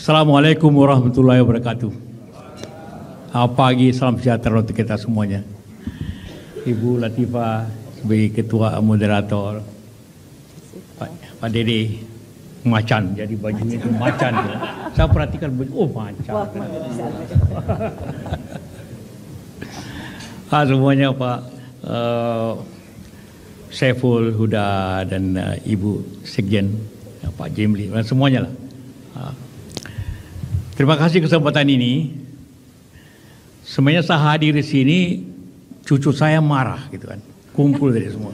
Assalamualaikum warahmatullahi wabarakatuh. Pagi, salam sejahtera untuk kita semuanya. Ibu Latifah sebagai ketua moderator, Pak Dede macan, jadi bajunya itu macan. Ya. Saya perhatikan baju, oh macan. Semuanya Pak Saiful Huda dan Ibu Sekjen, Pak Jimli, dan semuanya lah. Terima kasih kesempatan ini. Sebenarnya saya hadir di sini, cucu saya marah gitu kan, kumpul dari semua.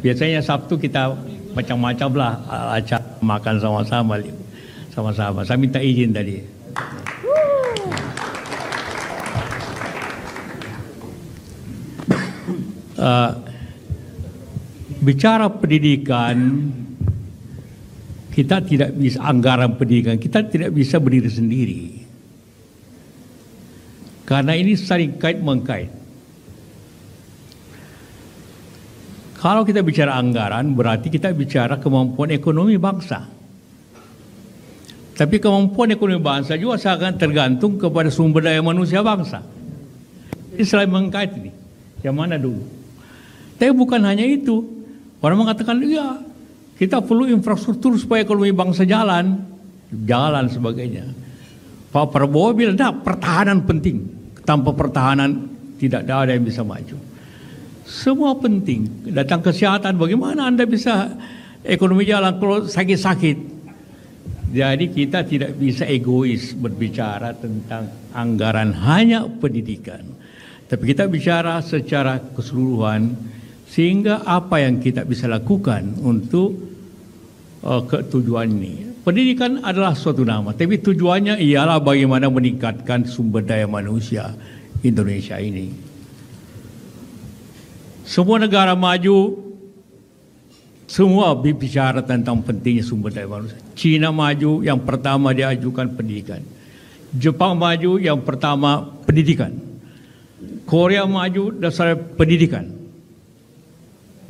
Biasanya Sabtu kita macam-macam lah acara makan sama-sama. Saya minta izin tadi. Bicara pendidikan, kita tidak bisa, anggaran pendidikan kita tidak bisa berdiri sendiri, karena ini saling kait mengkait. Kalau kita bicara anggaran, berarti kita bicara kemampuan ekonomi bangsa. Tapi kemampuan ekonomi bangsa juga sangat tergantung kepada sumber daya manusia bangsa. Ini saling mengkait ini. Yang mana dulu? Tapi bukan hanya itu. Orang mengatakan, ya kita perlu infrastruktur supaya ekonomi bangsa jalan sebagainya. Pak Prabowo bilang, nah, pertahanan penting. Tanpa pertahanan tidak ada yang bisa maju. Semua penting. Datang kesehatan, bagaimana Anda bisa ekonomi jalan kalau sakit-sakit? Jadi kita tidak bisa egois berbicara tentang anggaran hanya pendidikan. Tapi kita bicara secara keseluruhan, sehingga apa yang kita bisa lakukan untuk tujuan ini. Pendidikan adalah suatu nama, tapi tujuannya ialah bagaimana meningkatkan sumber daya manusia Indonesia ini. Semua negara maju, semua bicara tentang pentingnya sumber daya manusia. Cina maju, yang pertama diajukan pendidikan. Jepang maju, yang pertama pendidikan. Korea maju, dasar pendidikan.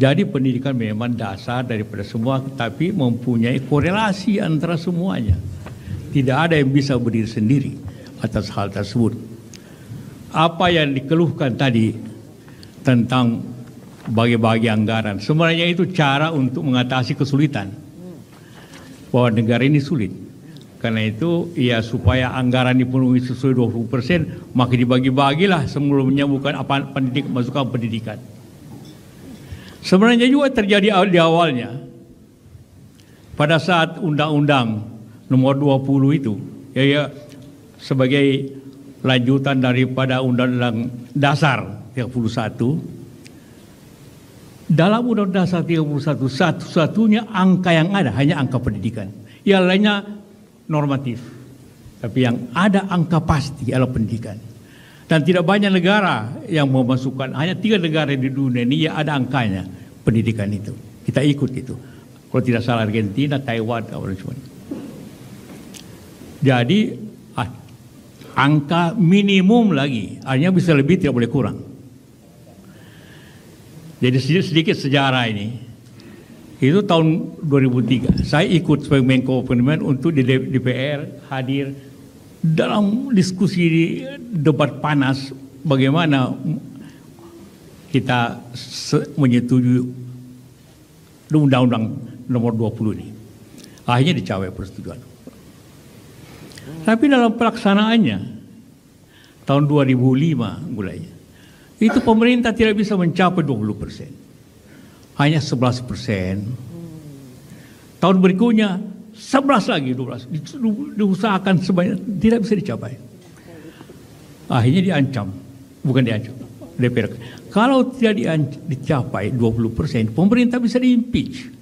Jadi pendidikan memang dasar daripada semua, tapi mempunyai korelasi antara semuanya. Tidak ada yang bisa berdiri sendiri atas hal tersebut. Apa yang dikeluhkan tadi tentang bagi-bagi anggaran, sebenarnya itu cara untuk mengatasi kesulitan. Bahwa negara ini sulit. Karena itu, ya supaya anggaran dipenuhi sesuai 20%, maka dibagi-bagilah sebelumnya bukan apa masukkan pendidikan. Sebenarnya juga terjadi di awalnya. Pada saat Undang-Undang Nomor 20 itu, ya sebagai lanjutan daripada Undang-Undang Dasar 31, dalam Undang-Undang Dasar 31 satu-satunya angka yang ada hanya angka pendidikan. Yang lainnya normatif. Tapi yang ada angka pasti adalah pendidikan. Dan tidak banyak negara yang memasukkan, hanya 3 negara di dunia ini yang ada angkanya pendidikan itu. Kita ikut itu. Kalau tidak salah Argentina, Taiwan, jadi angka minimum lagi, artinya bisa lebih, tidak boleh kurang. Jadi sedikit sejarah ini. Itu tahun 2003. Saya ikut sebagai Menko Perekonomian untuk di DPR hadir dalam diskusi debat panas bagaimana kita menyetujui Undang-Undang Nomor 20 ini. Akhirnya dicapai persetujuan. Tapi dalam pelaksanaannya tahun 2005 mulainya, itu pemerintah tidak bisa mencapai 20%. Hanya 11%. Tahun berikutnya 11 lagi, 12. Diusahakan sebanyak, tidak bisa dicapai. Akhirnya diancam. Bukan diancam. DPR. Kalau tidak dicapai 20%, pemerintah bisa di-impeach.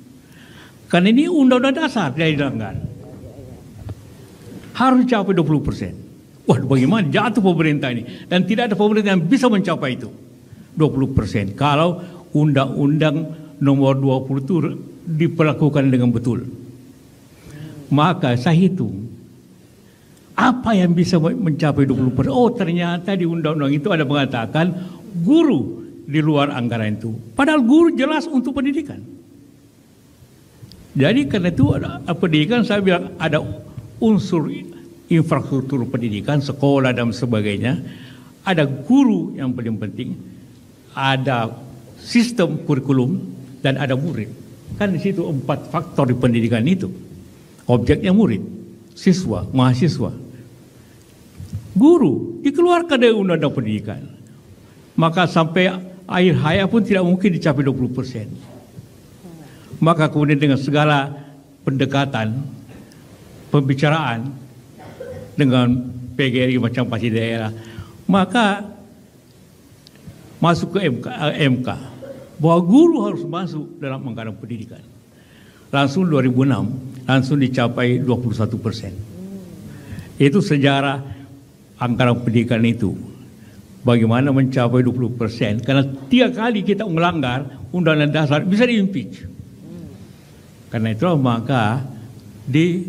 Karena ini undang-undang dasar tidak dilanggar. Harus dicapai 20%. Wah, bagaimana jatuh pemerintah ini? Dan tidak ada pemerintah yang bisa mencapai itu. 20%. Kalau Undang-Undang Nomor 20 itu diperlakukan dengan betul. Maka saya hitung apa yang bisa mencapai 20%. Oh, ternyata di undang-undang itu ada mengatakan guru di luar anggaran itu. Padahal guru jelas untuk pendidikan. Jadi karena itu pendidikan saya bilang ada unsur infrastruktur pendidikan, sekolah dan sebagainya, ada guru yang paling penting, ada sistem kurikulum, dan ada murid. Kan di situ 4 faktor di pendidikan itu. Objeknya murid, siswa, mahasiswa. Guru dikeluarkan dari undang-undang pendidikan. Maka sampai akhir hayat pun tidak mungkin dicapai 20%. Maka kemudian dengan segala pendekatan, pembicaraan dengan PGRI macam pasti daerah, maka masuk ke MK bahwa guru harus masuk dalam anggaran pendidikan. Langsung 2006 langsung dicapai 21%. Itu sejarah anggaran pendidikan itu. Bagaimana mencapai 20%? Karena 3 kali kita melanggar Undang-Undang Dasar bisa diimpeach. Karena itu maka di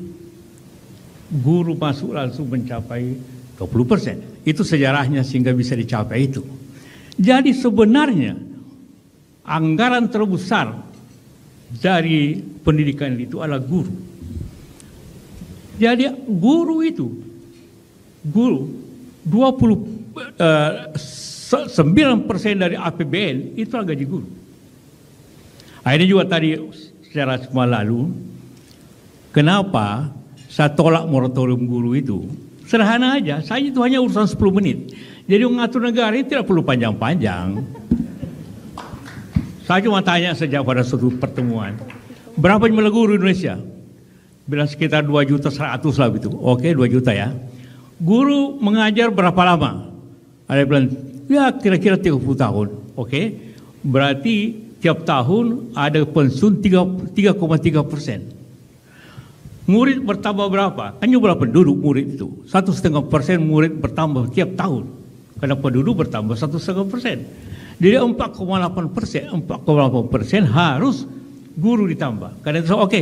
guru masuk langsung mencapai 20%. Itu sejarahnya sehingga bisa dicapai itu. Jadi sebenarnya anggaran terbesar dari pendidikan itu adalah guru. Jadi guru itu 9% dari APBN itu adalah gaji guru. Ini juga tadi secara semua lalu, kenapa saya tolak moratorium guru itu? Sederhana aja, saya itu hanya urusan 10 menit. Jadi mengatur negara ini tidak perlu panjang-panjang. Saya cuma tanya sejak pada suatu pertemuan, berapa jumlah guru Indonesia? Bilang sekitar 2.100.000 lah gitu. Oke, 2 juta ya. Guru mengajar berapa lama? Ada yang bilang, ya kira-kira 30 tahun. Oke, berarti tiap tahun ada pensiun 3,3%. Murid bertambah berapa? Kan berapa penduduk murid itu? 1,5% murid bertambah tiap tahun. Karena penduduk bertambah 1,5%. Jadi 4,8% harus guru ditambah. Karena itu oke,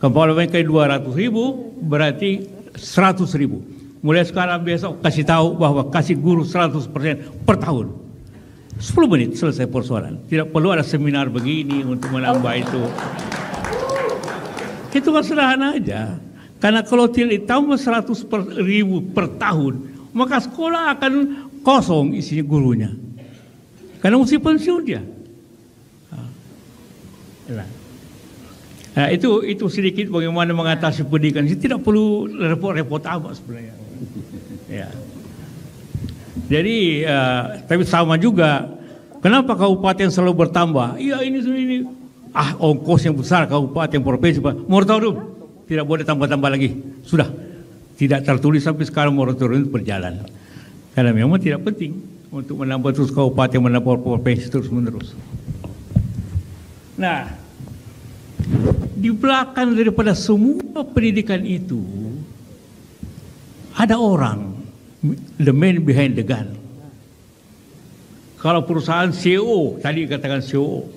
kalau mereka 200.000 berarti 100.000. Mulai sekarang besok kasih tahu bahwa kasih guru 100% per tahun. 10 menit selesai persoalan. Tidak perlu ada seminar begini untuk menambah itu. Itu kan sederhana aja. Karena kalau tidak ditambah 100.000 per tahun, maka sekolah akan kosong isinya gurunya. Karena mesti pensiun dia. Nah, itu sedikit bagaimana mengatasi pendidikan. Tidak perlu repot-repot amat sebenarnya. Ya. Jadi, tapi sama juga. Kenapa kabupaten selalu bertambah? Iya ini. Ongkos yang besar kabupaten provinsi. Moratorium tidak boleh tambah-tambah lagi. Sudah tidak tertulis sampai sekarang moratorium berjalan. Karena memang tidak penting untuk menambah terus kabupaten, menambah provinsi terus menerus. Nah, di belakang daripada semua pendidikan itu ada orang, the man behind the gun. Kalau perusahaan CEO, tadi katakan CEO.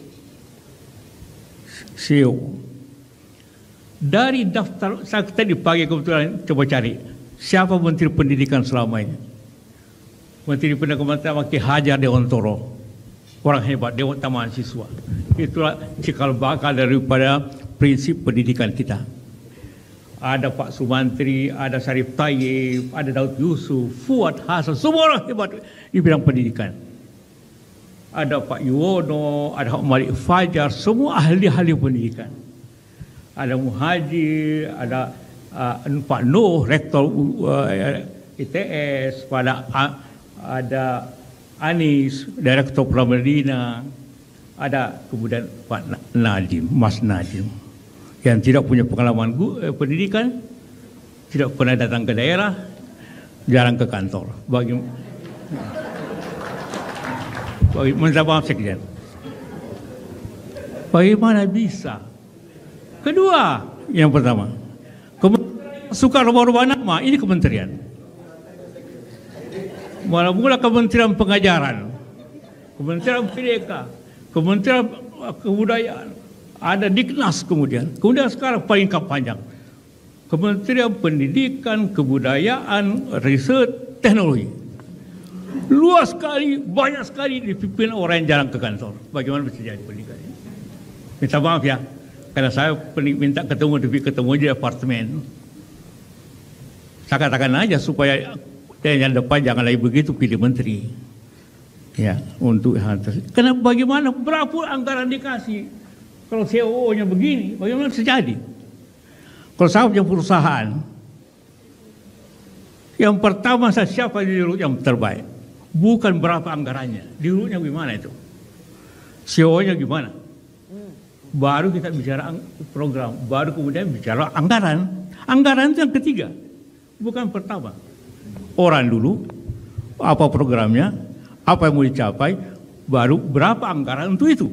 Dari daftar, saya tadi pagi kebetulan coba cari siapa Menteri Pendidikan selama ini. Menteri Pendidikan Ki Hajar Dewantoro, orang hebat, Dewan Mahasiswa. Itulah cikal bakal daripada prinsip pendidikan kita. Ada Pak Sumantri, ada Syarif Tayyib, ada Daud Yusuf, Fuad Hasan, semua orang hebat di bidang pendidikan. Ada Pak Yuwono, ada Malik Fajar, semua ahli-ahli pendidikan. Ada Muhajir, ada Pak Nuh, rektor ITS, ada Anis, direktur Pramedina, ada kemudian Pak Nadiem, Mas Nadiem, yang tidak punya pengalaman pendidikan, tidak pernah datang ke daerah, jarang ke kantor. Minta maaf sekalian. Bagaimana bisa? Kedua, yang pertama, suka rubah-rubah nama, ini kementerian. Mula-mula Kementerian Pengajaran, Kementerian Pendidikan, Kementerian Kebudayaan, ada Diknas kemudian sekarang paling panjang, Kementerian Pendidikan, Kebudayaan, Riset, Teknologi. Luas sekali, banyak sekali dipimpin orang yang jarang ke kantor. Bagaimana bisa jadi pendidikan ini? Minta maaf ya, karena saya minta ketemu di apartemen. Saya katakan aja supaya yang depan jangan lagi begitu pilih menteri. Ya, untuk hal tersebut. Karena bagaimana berapa anggaran dikasih? Kalau CEO-nya begini, bagaimana terjadi? Kalau saya punya perusahaan, yang pertama saya siapa di dulu yang terbaik? Bukan berapa anggarannya, dulunya gimana itu? CEO-nya gimana? Baru kita bicara program, baru kemudian bicara anggaran. Anggaran itu yang ketiga, bukan pertama. Orang dulu, apa programnya, apa yang mau dicapai, baru berapa anggaran untuk itu.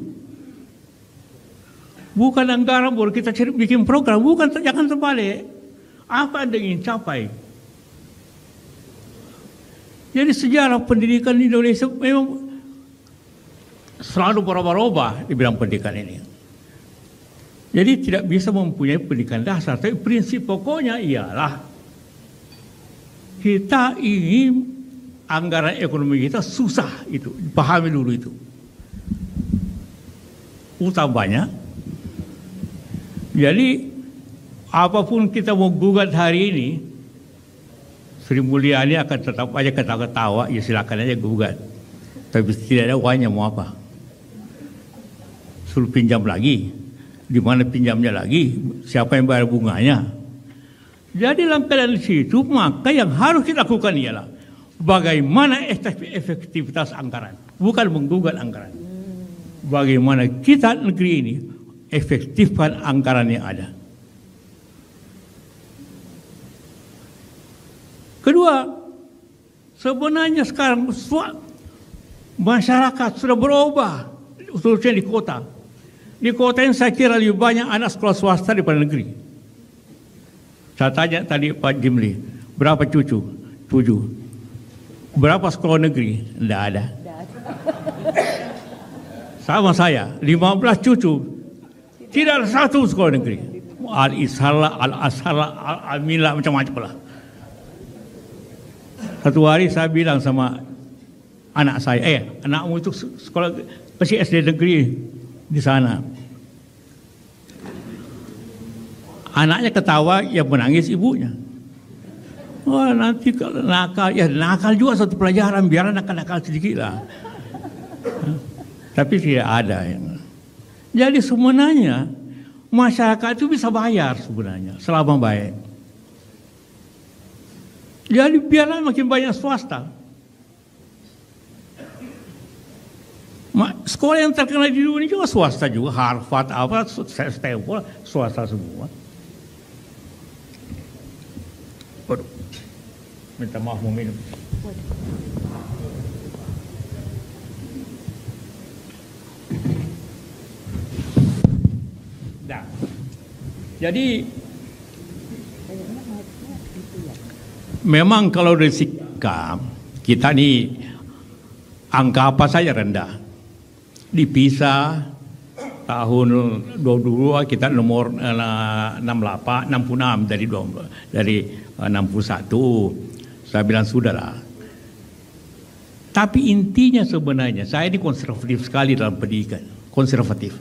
Bukan anggaran baru kita bikin program, bukan, jangan terbalik. Apa yang ingin capai? Jadi sejarah pendidikan di Indonesia memang selalu berubah-ubah di bidang pendidikan ini. Jadi tidak bisa mempunyai pendidikan dasar, tapi prinsip pokoknya ialah kita ingin anggaran ekonomi kita susah itu, pahami dulu itu. Utamanya, jadi apapun kita mau gugat hari ini, Sri Mulyani akan tetap aja ketawa-ketawa, ya silakan aja gugat. Tapi tidak ada uangnya mau apa. Suruh pinjam lagi, di mana pinjamnya lagi, siapa yang bayar bunganya. Jadi dalam keadaan di situ, maka yang harus kita lakukan ialah bagaimana efektivitas anggaran, bukan menggugat anggaran. Bagaimana kita negeri ini efektifkan anggaran yang ada. Kedua, sebenarnya sekarang masyarakat sudah berubah, khususnya di kota. Di kota yang saya kira lebih banyak anak sekolah swasta daripada negeri. Saya tanya tadi Pak Jimli, berapa cucu? 7. Berapa sekolah negeri? Tidak ada. Sama saya, 15 cucu. Tidak ada satu sekolah negeri. Al-Ishala, Al-Ashala, Al-Amila, macam-macam lah. Satu hari saya bilang sama anak saya, anakmu itu sekolah pasti SD negeri di sana. Anaknya ketawa, yang menangis ibunya. Oh, nanti kalau nakal, ya nakal juga satu pelajaran, biar nakal-nakal sedikit lah. Tapi tidak ada. Jadi sebenarnya masyarakat itu bisa bayar sebenarnya selama baik. Jadi biarlah makin banyak swasta. Sekolah yang terkenal di dunia juga swasta juga, Harvard apa, Stanford, swasta semua. Waduh, minta maaf mau minum. Nah, jadi memang kalau dari sikap kita nih angka apa saja rendah. Di PISA tahun 22 kita nomor 66 dari 61. Saya bilang sudahlah. Tapi intinya sebenarnya saya ini konservatif sekali dalam pendidikan, konservatif.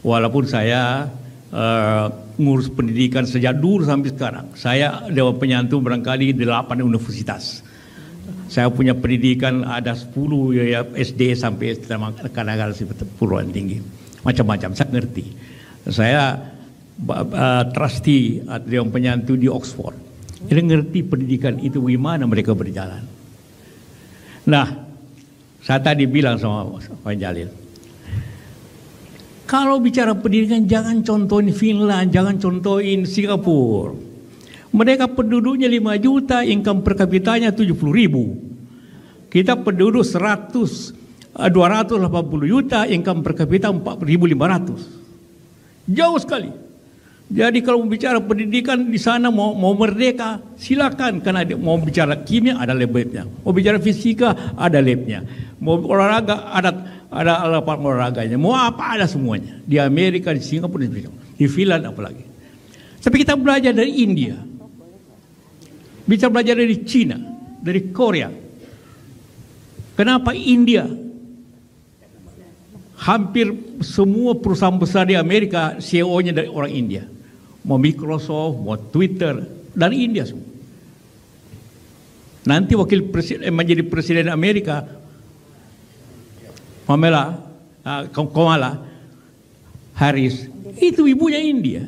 Walaupun saya ngurus pendidikan sejak dulu sampai sekarang. Saya Dewan Penyantun barangkali 8 universitas. Saya punya pendidikan ada 10 ya, SD sampai kadang-kadang perguruan tinggi. Macam-macam, saya ngerti. Saya trustee Dewan Penyantun di Oxford. Jadi ngerti pendidikan itu bagaimana mereka berjalan. Nah, saya tadi bilang sama Pak Jalil, kalau bicara pendidikan jangan contohin Finland, jangan contohin Singapura. Mereka penduduknya 5 juta, income per kapitanya 70.000. Kita penduduk 280 juta, income per kapita 4.500. Jauh sekali. Jadi kalau bicara pendidikan di sana mau merdeka, silakan. Karena mau bicara kimia ada labnya, mau bicara fisika ada labnya, mau olahraga ada lapangan olahraganya, mau apa ada semuanya. Di Amerika, di Singapura, di Finland apalagi. Tapi kita belajar dari India, bisa belajar dari Cina, dari Korea. Kenapa India? Hampir semua perusahaan besar di Amerika CEO-nya dari orang India. Mau Microsoft, mau Twitter, dari India semua. Nanti wakil presiden menjadi presiden Amerika, Kamala Harris, itu ibunya India.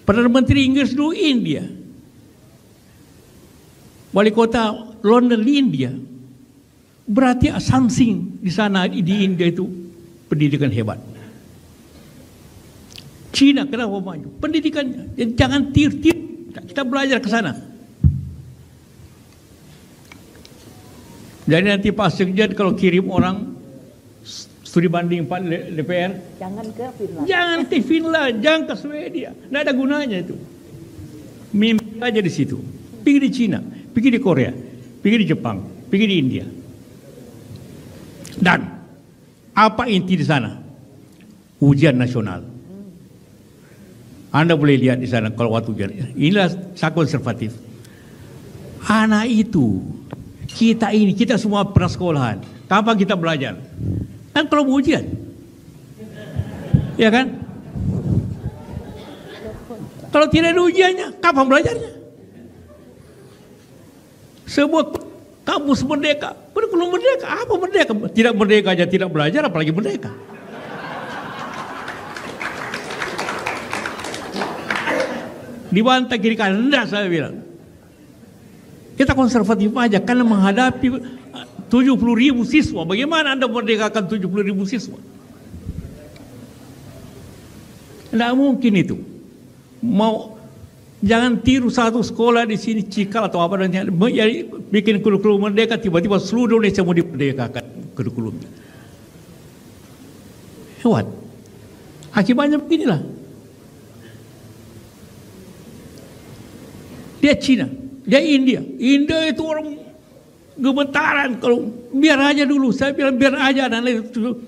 Perdana Menteri Inggris dulu India. Wali kota London di India. Berarti something di sana di India itu pendidikan hebat. Cina kenapa maju? Pendidikannya. Jangan tir-tir. Kita belajar ke sana. Jadi nanti Pak Sekjen kalau kirim orang studi banding Pak DPR, jangan ke Finland. Jangan ke Finland, jangan ke Swedia. Tidak ada gunanya itu. Mimpi aja di situ. Pergi di Cina, pergi di Korea, pergi di Jepang, pergi di India. Dan apa inti di sana? Ujian nasional. Anda boleh lihat di sana kalau waktu ujian. Inilah saya konservatif. Anak itu, kita semua pernah sekolahan. Kapan kita belajar? Kan kalau mau ujian. Ya kan? Kalau tidak ada ujiannya, kapan belajarnya? Sebuah kampus merdeka, kurikulum merdeka, apa merdeka? Tidak merdeka aja tidak belajar, apalagi merdeka. Dibantah kiri kanan, enggak saya bilang. Kita konservatif aja karena menghadapi 70.000 siswa. Bagaimana Anda merdekakan 70.000 siswa? Tidak mungkin itu. Jangan tiru satu sekolah di sini Cikal atau apa dan bikin kurikulum merdeka, tiba-tiba seluruh Indonesia mau dimerdekakan kurikulumnya. Hebat. Akibatnya beginilah. Dia Cina, dia India. India itu orang gemetaran kalau biar aja dulu. Saya bilang biar aja anak itu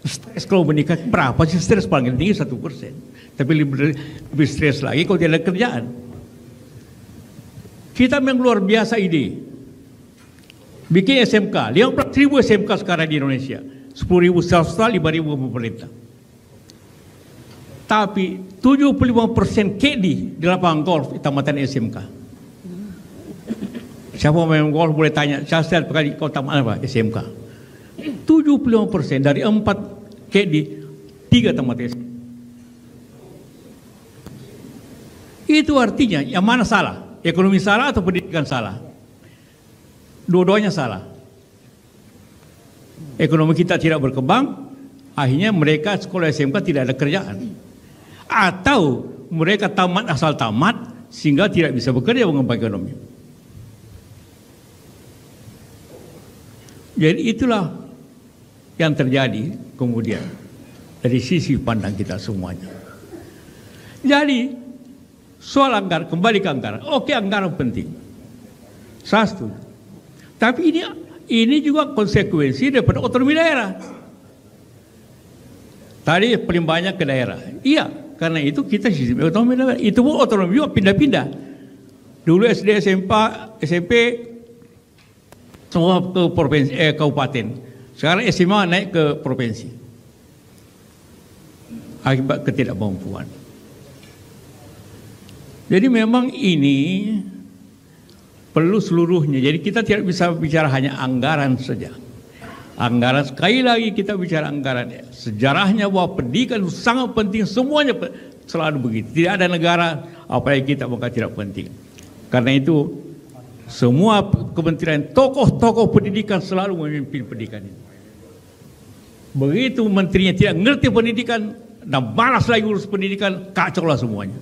stres kalau menikah. Berapa sih stres paling tinggi 1%. Tapi lebih stres lagi kalau tidak ada kerjaan. Kita memang luar biasa ide. Bikin SMK, 15.000 SMK sekarang di Indonesia. 10.000 swasta, 5.000 pemerintah. Tapi 75% KD di lapangan golf di tamatan SMK. Siapa main golf boleh tanya, saya setiap kali kau tamat apa? SMK. 75% dari 4 KD, 3 tamat SMK. Itu artinya yang mana salah? Ekonomi salah atau pendidikan salah? Dua-duanya salah. Ekonomi kita tidak berkembang, akhirnya mereka sekolah SMK tidak ada kerjaan. Atau mereka tamat asal tamat sehingga tidak bisa bekerja mengembangkan ekonomi. Jadi itulah yang terjadi kemudian dari sisi pandang kita semuanya. Jadi soal anggaran, kembali ke anggaran. Oke, anggaran penting. Saya setuju. Tapi ini juga konsekuensi daripada otonomi daerah. Tadi paling banyak ke daerah. Iya, karena itu kita sistem otonomi daerah. Itu pun otonomi juga pindah-pindah. Dulu SD, SMP semua ke provinsi, kabupaten. Sekarang SMA naik ke provinsi. Akibat ketidakmampuan. Jadi memang ini perlu seluruhnya. Jadi kita tidak bisa bicara hanya anggaran saja. Anggaran, sekali lagi kita bicara anggaran. Sejarahnya bahwa pendidikan itu sangat penting. Semuanya selalu begitu. Tidak ada negara apalagi kita maka tidak penting. Karena itu semua kementerian, tokoh-tokoh pendidikan selalu memimpin pendidikan ini. Begitu menterinya tidak ngerti pendidikan dan malas lagi urus pendidikan, kacau lah semuanya.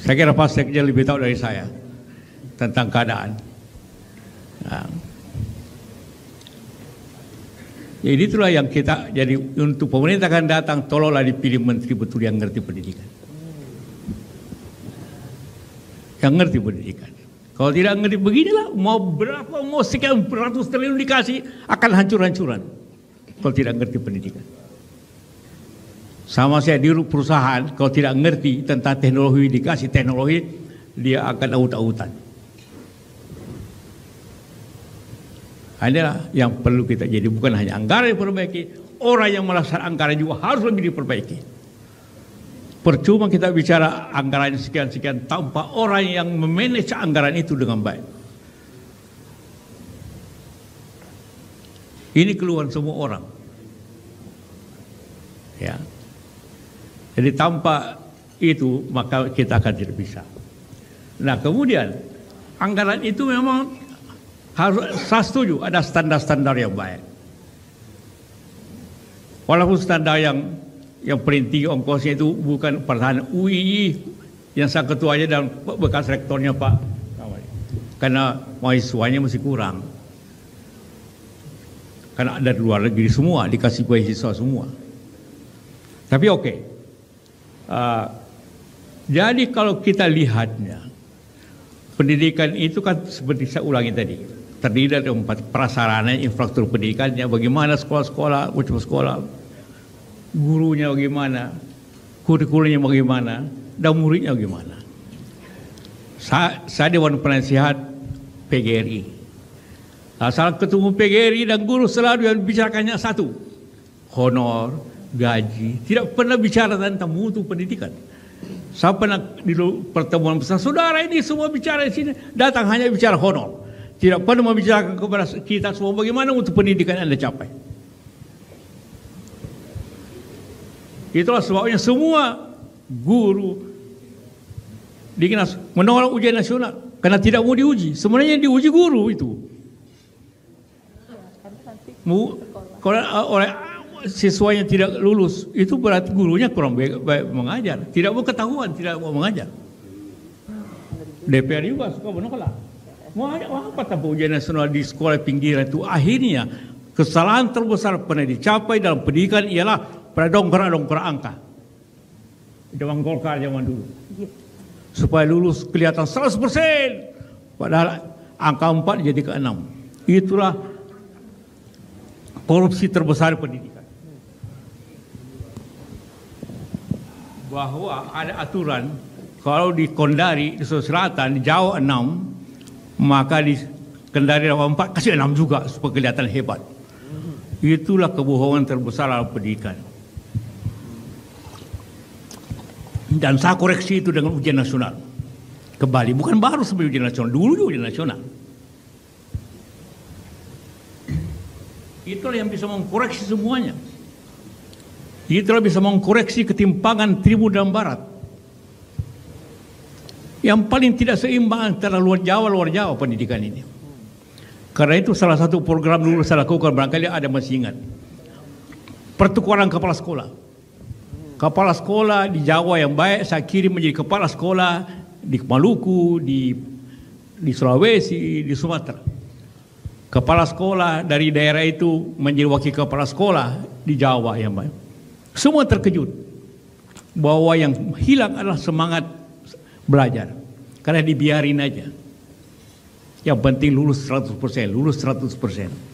Saya kira Pak Sekjen lebih tahu dari saya tentang keadaan. Nah. Jadi itulah yang kita, jadi untuk pemerintah akan datang, tolonglah dipilih menteri betul yang ngerti pendidikan. Yang ngerti pendidikan. Kalau tidak ngerti beginilah, mau sekian beratus triliun dikasih, akan hancur-hancuran. Kalau tidak ngerti pendidikan. Sama saya di perusahaan, kalau tidak ngerti tentang teknologi, dikasih teknologi, dia akan aut-autan. Inilah yang perlu kita jadi, bukan hanya anggaran diperbaiki, orang yang melaksanakan anggaran juga harus lebih diperbaiki. Percuma kita bicara anggaran sekian-sekian tanpa orang yang memanage anggaran itu dengan baik. Ini keluhan semua orang. Ya. Jadi tanpa itu maka kita akan tidak bisa. Nah kemudian anggaran itu memang harus, saya setuju ada standar-standar yang baik. Walaupun standar yang paling tinggi ongkosnya itu bukan pertahanan UII yang saya ketuanya dan bekas rektornya Pak, karena mahasiswanya masih kurang, karena ada di luar negeri semua, dikasih beasiswa semua. Tapi oke. Jadi kalau kita lihatnya, pendidikan itu kan seperti saya ulangi tadi, terdiri dari 4 prasarana, infrastruktur pendidikannya, bagaimana sekolah-sekolah, macam sekolah, gurunya bagaimana, kurikulumnya bagaimana, dan muridnya bagaimana. Saya Dewan Penasihat PGRI. Salah ketemu PGRI dan guru selalu yang bicarakannya satu, honor, gaji, tidak pernah bicara tentang mutu pendidikan. Saya pernah di pertemuan besar, saudara ini semua bicara di sini, datang hanya bicara honor. Tidak pernah membicarakan kepada kita semua bagaimana untuk pendidikan Anda capai. Itulah sebabnya semua guru menolak ujian nasional karena tidak mau diuji. Sebenarnya diuji guru itu. Kalau oleh siswanya tidak lulus, itu berarti gurunya kurang baik mengajar, tidak mau ketahuan, tidak mau mengajar. DPR juga suka menolak. Mau apa tanpa ujian nasional di sekolah pinggiran itu? Akhirnya kesalahan terbesar pernah dicapai dalam pendidikan ialah pada dongkrak angka. Zaman Golkar zaman dulu. Supaya lulus kelihatan 100%, padahal angka 4 jadi ke 6. Itulah korupsi terbesar pendidikan. Bahwa ada aturan kalau di Kondari, di Sulawesi Selatan, di Jawa 6, maka di Kendari 4 kasih 6 juga supaya kelihatan hebat. Itulah kebohongan terbesar dalam pendidikan. Dan saya koreksi itu dengan ujian nasional. Kembali, bukan baru sebelum ujian nasional, dulu juga ujian nasional. Itulah yang bisa mengkoreksi semuanya. Itulah bisa mengkoreksi ketimpangan timur dan barat. Yang paling tidak seimbang antara luar Jawa pendidikan ini. Karena itu salah satu program dulu saya lakukan, barangkali ada masih ingat. Pertukaran kepala sekolah. Kepala sekolah di Jawa yang baik saya kirim menjadi kepala sekolah di Maluku, di Sulawesi, di Sumatera. Kepala sekolah dari daerah itu menjadi wakil kepala sekolah di Jawa yang baik. Semua terkejut bahwa yang hilang adalah semangat belajar. Karena dibiarin aja. Yang penting lulus 100%, lulus 100%.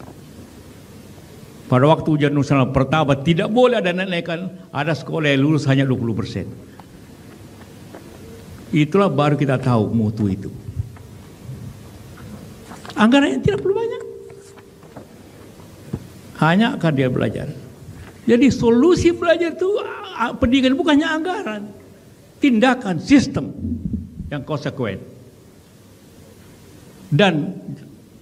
Pada waktu ujian nasional pertama tidak boleh ada naikkan, ada sekolah yang lulus hanya 20%. Itulah baru kita tahu mutu itu. Anggarannya tidak perlu banyak. Hanya akan dia belajar. Jadi solusi belajar itu pendidikan bukannya anggaran. Tindakan sistem yang konsekuen. Dan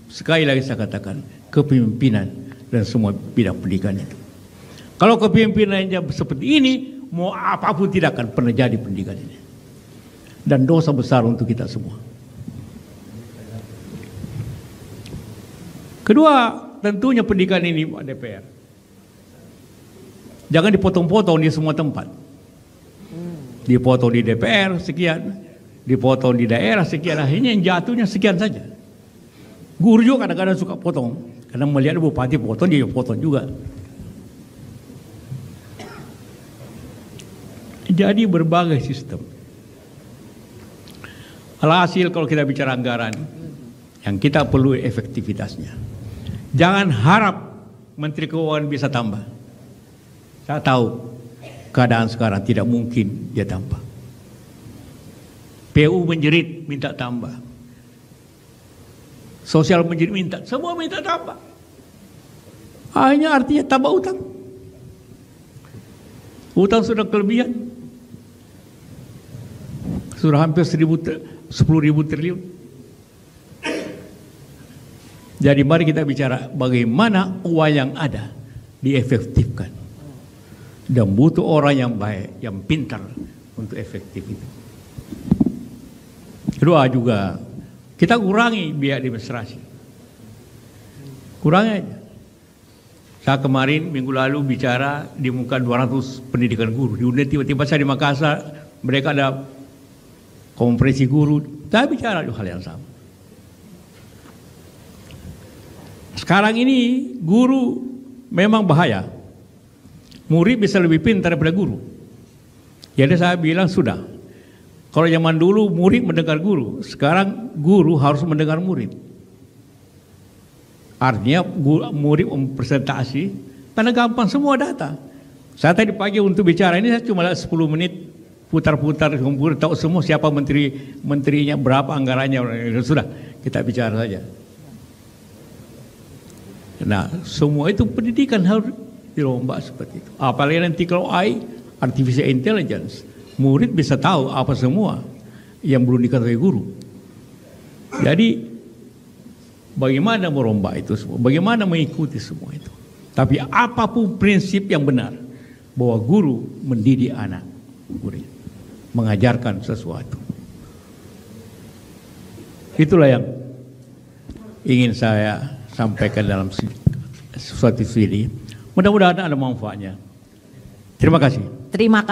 sekali lagi saya katakan kepemimpinan dan semua bidang pendidikan itu. Kalau kepemimpinannya seperti ini, mau apapun tidak akan pernah jadi pendidikan ini. Dan dosa besar untuk kita semua. Kedua, tentunya pendidikan ini Pak DPR. Jangan dipotong-potong di semua tempat. Dipotong di DPR sekian, dipotong di daerah sekian, akhirnya yang jatuhnya sekian saja. Guru juga kadang-kadang suka potong. Karena melihat bupati potong, dia potong juga. Jadi berbagai sistem. Alhasil kalau kita bicara anggaran, yang kita perlu efektivitasnya. Jangan harap Menteri Keuangan bisa tambah. Saya tahu keadaan sekarang tidak mungkin dia tambah. PU menjerit minta tambah. Sosial menjerit minta, semua minta tambah. Hanya artinya tambah utang. Utang sudah kelebihan. Sudah hampir 10.000 triliun. Jadi mari kita bicara bagaimana uang yang ada diefektifkan. Dan butuh orang yang baik, yang pintar untuk efektif itu. Kedua juga, kita kurangi biaya administrasi. Kurangi aja. Saya kemarin minggu lalu bicara di muka 200 pendidikan guru. Tiba-tiba saya di Makassar, mereka ada konferensi guru. Saya bicara hal yang sama. Sekarang ini guru memang bahaya. Murid bisa lebih pintar daripada guru. Jadi saya bilang sudah. Kalau zaman dulu murid mendengar guru, sekarang guru harus mendengar murid. Artinya murid presentasi, karena gampang semua data. Saya tadi pagi untuk bicara ini saya cuma 10 menit putar-putar komputer, tahu semua siapa menterinya, berapa anggarannya, sudah kita bicara saja. Nah, semua itu pendidikan harus dirombak seperti itu. Apalagi nanti kalau AI, artificial intelligence, murid bisa tahu apa semua yang belum diketahui guru. Jadi bagaimana merombak itu semua, bagaimana mengikuti semua itu. Tapi apapun prinsip yang benar, bahwa guru mendidik anak murid, mengajarkan sesuatu. Itulah yang ingin saya sampaikan dalam sesuatu ini. Mudah-mudahan ada manfaatnya. Terima kasih. Terima kasih.